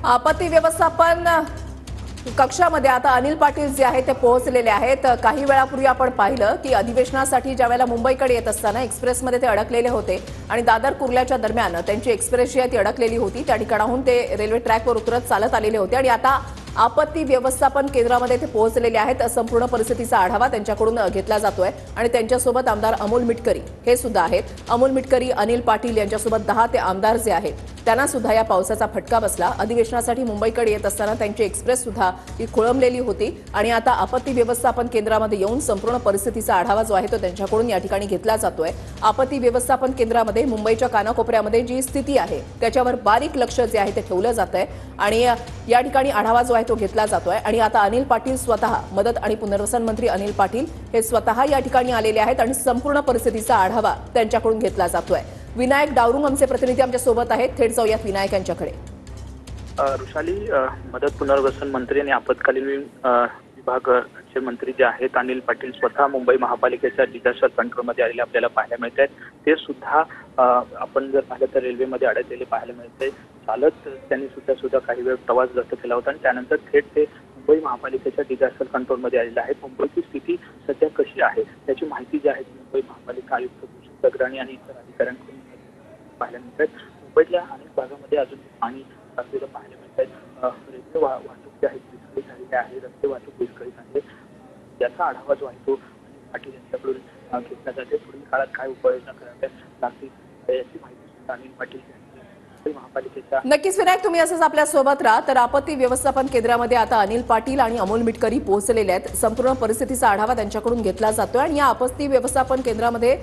आपत्ती व्यवस्थापन कक्षामध्ये आता अनिल पाटील जे आहेत ते पोहोचलेले आहेत। काही वेळापूर्वी आपण पाहिलं की अधिवेशनासाठी ज्यावेळेला मुंबईकडे येत असताना एक्सप्रेसमध्ये ते अडकलेले होते आणि दादर कुर्ल्याच्या दरम्यान त्यांची एक्सप्रेस जी आहे ती अडकलेली होती। त्या ठिकाणाहून ते रेल्वे ट्रॅकवर उतरत चालत आलेले होते आणि आता आपत्ती व्यवस्थापन केंद्रामध्ये ते पोहोचलेले आहेत। संपूर्ण परिस्थितीचा आढावा त्यांच्याकडून घेतला जातोय आणि त्यांच्यासोबत आमदार अमोल मिटकरी हे सुद्धा आहेत। अमोल मिटकरी, अनिल पाटील यांच्यासोबत 10 ते आमदार जे आहेत त्यांना सुद्धा या पावसाचा फटका बसला। अधिवेशनासाठी मुंबईकडे येत असताना त्यांची एक्सप्रेस सुद्धा ही खोळंबलेली होती आणि आता आपत्ती व्यवस्थापन केंद्रामध्ये येऊन संपूर्ण परिस्थितीचा आढावा जो आहे तो त्यांच्याकडून या ठिकाणी घेतला जातोय। आपत्ती व्यवस्थापन केंद्रामध्ये मुंबईच्या कानाकोपऱ्यामध्ये जी स्थिती आहे त्याच्यावर बारीक लक्ष जे आहे ते ठेवलं जातंय आणि या ठिकाणी आढावा जो आहे तो घेतला जातोय आणि आता अनिल पाटील स्वतः, मदत आणि पुनर्वसन मंत्री अनिल पाटील हे स्वतः या ठिकाणी आलेले आहेत आणि संपूर्ण परिस्थितीचा आढावा त्यांच्याकडून घेतला जातोय। विनायक डावरुंग आमचे प्रतिनिधी आमच्या सोबत आहेत, थेट जाऊयात विनायक यांच्याकडे। ऋषाली, मदत पुनर्वसन मंत्री आणि आपत्कालीन विभागाचे मंत्री जे आहेत अनिल पाटील स्वतः मुंबई महापालिकेच्या डिझास्टर कंट्रोलमध्ये आलेले आपल्याला पाहायला मिळत आहेत। ते सुद्धा आपण जर पाहिलं तर रेल्वेमध्ये अडकलेले पाहायला मिळते। चालत त्यांनी सुद्धा काही वेळ प्रवास रद्द केला होता आणि त्यानंतर थेट ते मुंबई महापालिकेच्या डिझास्टर कंट्रोलमध्ये आलेले आहेत। मुंबईची स्थिती सध्या कशी आहे त्याची माहिती जी आहे मुंबई महापालिका आयुक्त भूषण गगराणी आणि इतर अधिकाऱ्यांकडून पाहायला मिळत आहे। मुंबईतल्या अनेक भागामध्ये अजून पाणी साचलेलं पाहायला मिळत आहे। रेल्वे वाहतूक जी आहे विस्कळीत झालेली आहे, रस्ते वाहतूक विस्कळीत आहे। याचा आढावा जो आहे तो अनिल पाटील यांच्याकडून घेतला जाते। पुढील काळात काय उपाययोजना कराव्या लागतील याची माहिती सुद्धा अनिल पाटील महापालिकेच्या। नक्कीच विनायक, तुम्ही असंच आपल्या सोबत राहा। तर आपत्ती व्यवस्थापन केंद्रामध्ये आता अनिल पाटील आणि अमोल मिटकरी पोहोचलेले आहेत। संपूर्ण परिस्थितीचा आढावा त्यांच्याकडून घेतला जातोय आणि या आपत्ती व्यवस्थापन केंद्रामध्ये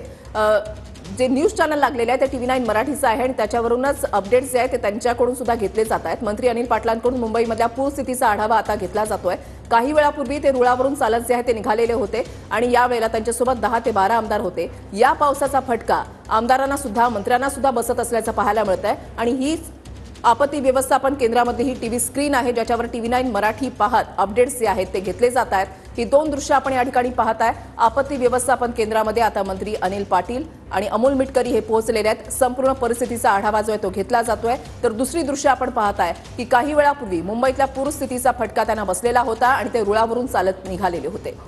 जे न्यूज चॅनल लागलेले आहे ते TV9 मराठीचं आहे आणि त्याच्यावरूनच अपडेट्स जे आहेत ते त्यांच्याकडून सुद्धा घेतले जात आहेत। मंत्री अनिल पाटलांकडून मुंबईमधल्या पूरस्थितीचा आढावा आता घेतला जातोय। काही वेळापूर्वी ते रुळावरून चालत जे आहे ते निघालेले होते आणि यावेळेला त्यांच्यासोबत 10 ते 12 आमदार होते। या पावसाचा फटका आमदारांना सुद्धा, मंत्र्यांना सुद्धा बसत असल्याचं पाहायला मिळत आहे आणि हीच आपत्ती व्यवस्थापन केंद्रामध्ये ही टीव्ही स्क्रीन आहे ज्याच्यावर TV9 मराठी पाहत अपडेट्स जे आहेत ते घेतले जात आहेत। ही दोन दृश्य आपण या ठिकाणी पाहताय। आपत्ती व्यवस्थापन केंद्रामध्ये आता मंत्री अनिल पाटील आणि अमोल मिटकरी हे पोहोचलेले आहेत। संपूर्ण परिस्थितीचा आढावा जो आहे तो घेतला जातोय। तर दुसरी दृश्य आपण पाहताय की काही वेळापूर्वी मुंबईतल्या पूरस्थितीचा फटका त्यांना बसलेला होता आणि ते रुळावरून चालत निघालेले होते।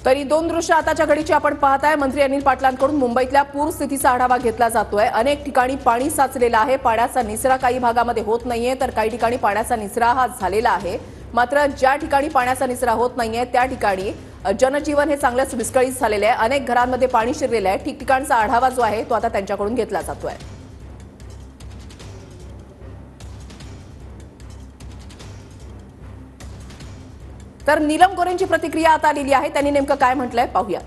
तरी दोन दृश्य आताच्या घडीची आपण पाहताय। मंत्री अनिल पाटलांकडून मुंबईतल्या पूरस्थितीचा आढावा घेतला जातोय। अनेक ठिकाणी पाणी साचलेलं आहे, पाण्याचा निचरा काही भागामध्ये होत नाहीये तर काही ठिकाणी पाण्याचा निचरा हा झालेला आहे। मात्र ज्या ठिकाणी पाण्याचा निचरा होत नाहीये त्या ठिकाणी जनजीवन हे चांगलंच विस्कळीत झालेलं आहे। अनेक घरांमध्ये पाणी शिरलेलं आहे। ठिकठिकाणचा आढावा जो आहे तो आता त्यांच्याकडून घेतला जातोय। तर नीलम गोरेंची प्रतिक्रिया आता आलेली आहे, त्यांनी नेमकं काय म्हटलंय पाहूया।